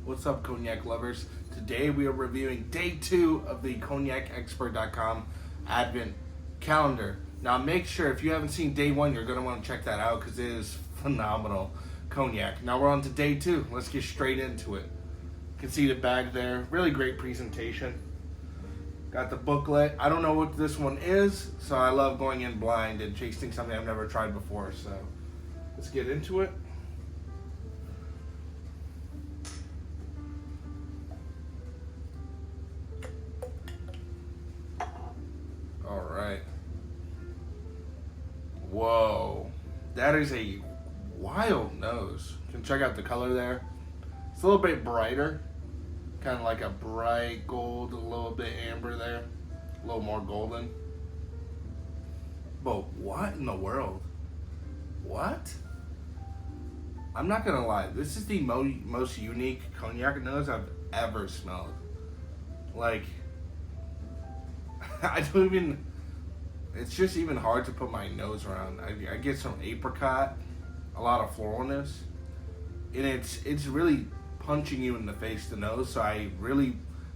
What's up, Cognac lovers? Today we are reviewing day 2 of the CognacExpert.com Advent calendar. Now make sure if you haven't seen day 1, you're going to want to check that out because it is phenomenal cognac. Now we're on to day 2. Let's get straight into it. You can see the bag there. Really great presentation. Got the booklet. I don't know what this one is, so I love going in blind and tasting something I've never tried before. So let's get into it. All right. Whoa, that is a wild nose. You can check out the color there. It's a little bit brighter, kind of like a bright gold, a little bit amber there, a little more golden. But what in the world? What? I'm not gonna lie, this is the most unique cognac nose I've ever smelled. Like, I don't even, it's just even hard to put my nose around. I get some apricot, a lot of floralness, and it's really punching you in the face, the nose. So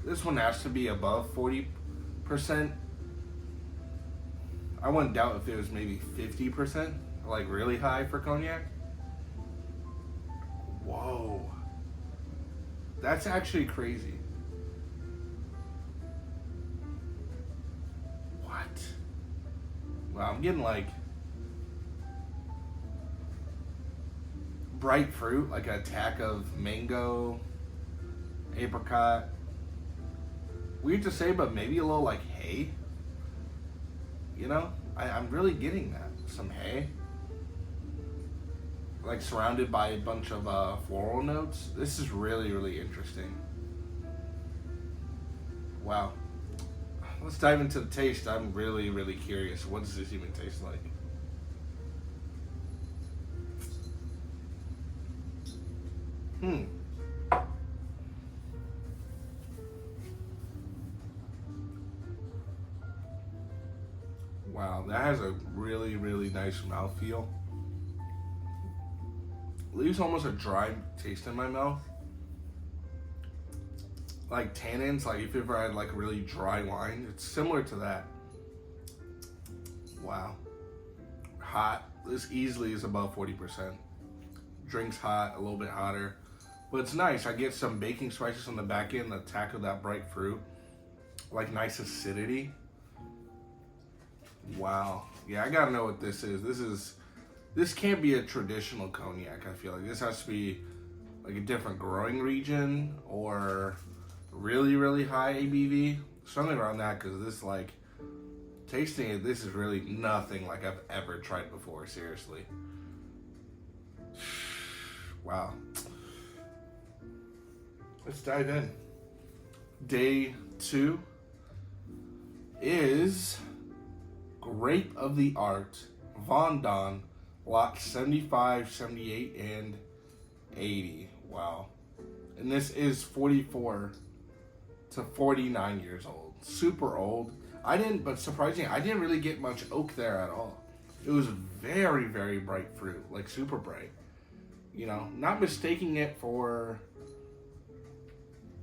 this one has to be above 40%. I wouldn't doubt if it was maybe 50%, like really high for cognac. Whoa, that's actually crazy. Wow, I'm getting like bright fruit, like an attack of mango, apricot. Weird to say, but maybe a little like hay. You know, I'm really getting that. Some hay. Like surrounded by a bunch of floral notes. This is really, really interesting. Wow. Let's dive into the taste. I'm really, really curious. What does this even taste like? Wow, that has a really, really nice mouthfeel. Leaves almost a dry taste in my mouth. Like tannins, like if you ever had like a really dry wine, it's similar to that. Wow. Hot. This easily is above 40%. Drinks hot, a little bit hotter. But it's nice. I get some baking spices on the back end, the attack of that bright fruit. Like nice acidity. Wow. Yeah, I gotta know what this is. This can't be a traditional cognac, I feel like. This has to be like a different growing region or really, really high ABV, something around that, because this, like, tasting it, this is really nothing like I've ever tried before, seriously. Wow. Let's dive in. Day 2 is Grape of the Art, Vendôme, Lot 75, 78, and 80. Wow. And this is 44 to 49 years old. Super old. But surprisingly, I didn't really get much oak there at all. It was very, very bright fruit, like super bright. You know, not mistaking it for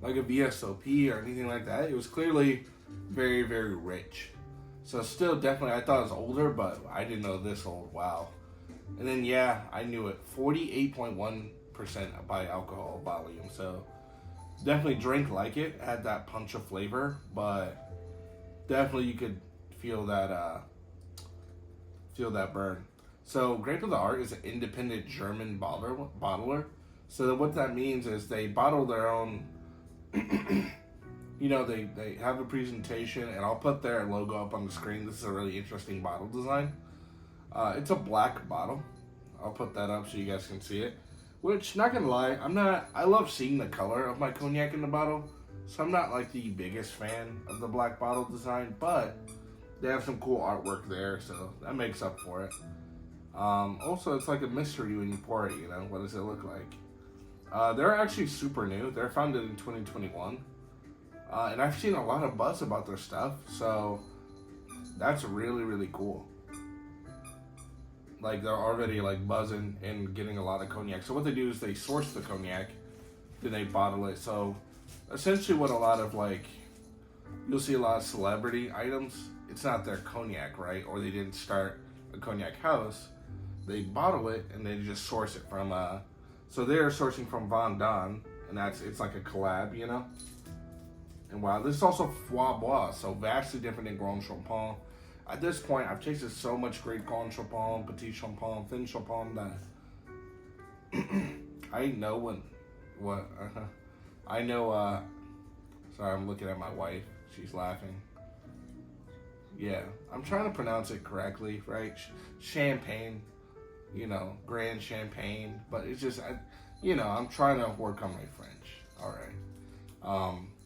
like a VSOP or anything like that. It was clearly very, very rich. So still definitely, I thought it was older, but I didn't know this old. Wow. And then, yeah, I knew it. 48.1% by alcohol volume. So definitely drink like it, had that punch of flavor, but definitely you could feel that burn. So Grape of the Art is an independent German bottler. So what that means is they bottle their own, you know, they have a presentation, and I'll put their logo up on the screen. This is a really interesting bottle design. It's a black bottle. I'll put that up so you guys can see it. Which, not gonna lie, I love seeing the color of my cognac in the bottle, so I'm not like the biggest fan of the black bottle design, but they have some cool artwork there, so that makes up for it. Also, it's like a mystery when you pour it, you know, what does it look like? They're actually super new. They're founded in 2021, and I've seen a lot of buzz about their stuff, so that's really, really cool. Like, they're already like buzzing and getting a lot of cognac. So what they do is they source the cognac then they bottle it. So essentially what a lot of like, you'll see a lot of celebrity items, it's not their cognac, right? Or they didn't start a cognac house. They bottle it and they just source it from, so they're sourcing from Vendôme, and it's like a collab, you know? And wow, this is also Foie Bois, so vastly different than Grand Champagne. At this point, I've tasted so much great Grand Champagne, Petit Champagne, Thin Champagne that I know I know, sorry, I'm looking at my wife. She's laughing. Yeah, I'm trying to pronounce it correctly, right? Champagne, you know, Grand Champagne, but it's just, I'm trying to work on my French, all right.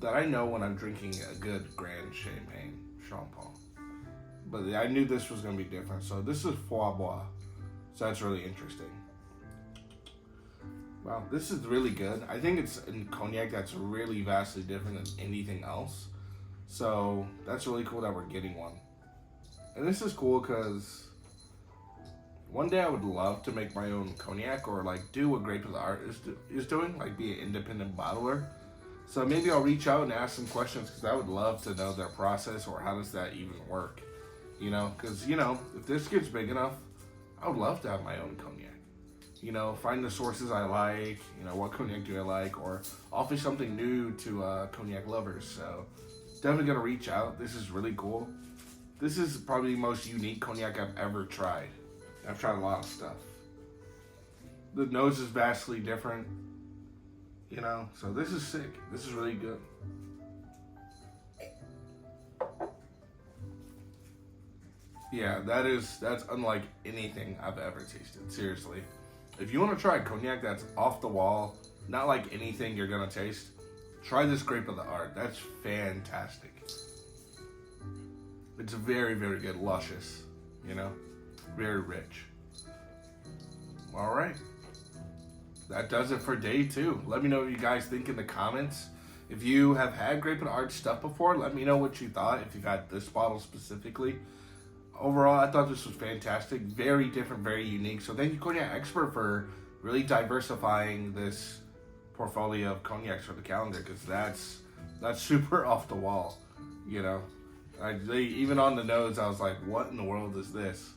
That I know when I'm drinking a good Grand Champagne. But I knew this was going to be different. So this is Foie Bois. So that's really interesting. Wow, this is really good. I think it's in cognac that's really vastly different than anything else. So that's really cool that we're getting one. And this is cool because one day I would love to make my own cognac, or like do what Grape of the Art is doing, like be an independent bottler. So maybe I'll reach out and ask some questions, because I would love to know their process, or how does that even work, you know? Because, if this gets big enough, I would love to have my own cognac. Find the sources I like, what cognac do I like, or offer something new to cognac lovers. So definitely gonna reach out. This is really cool. This is probably the most unique cognac I've ever tried. I've tried a lot of stuff. The nose is vastly different. So this is sick. This is really good. Yeah, that's unlike anything I've ever tasted. Seriously. If you want to try cognac that's off the wall, not like anything you're gonna taste, try this Grape of the Art. That's fantastic. It's very, very good, luscious, very rich. All right. That does it for day 2. Let me know what you guys think in the comments. If you have had Grape of the Art stuff before, let me know what you thought, if you've had this bottle specifically. Overall, I thought this was fantastic. Very different, very unique. So thank you, Cognac Expert, for really diversifying this portfolio of cognacs for the calendar, because that's super off the wall, even on the nose, I was like, what in the world is this?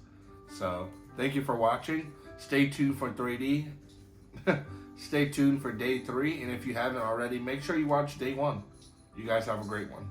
So thank you for watching. Stay tuned for 3D. Stay tuned for day 3, and if you haven't already, make sure you watch day 1. You guys have a great one.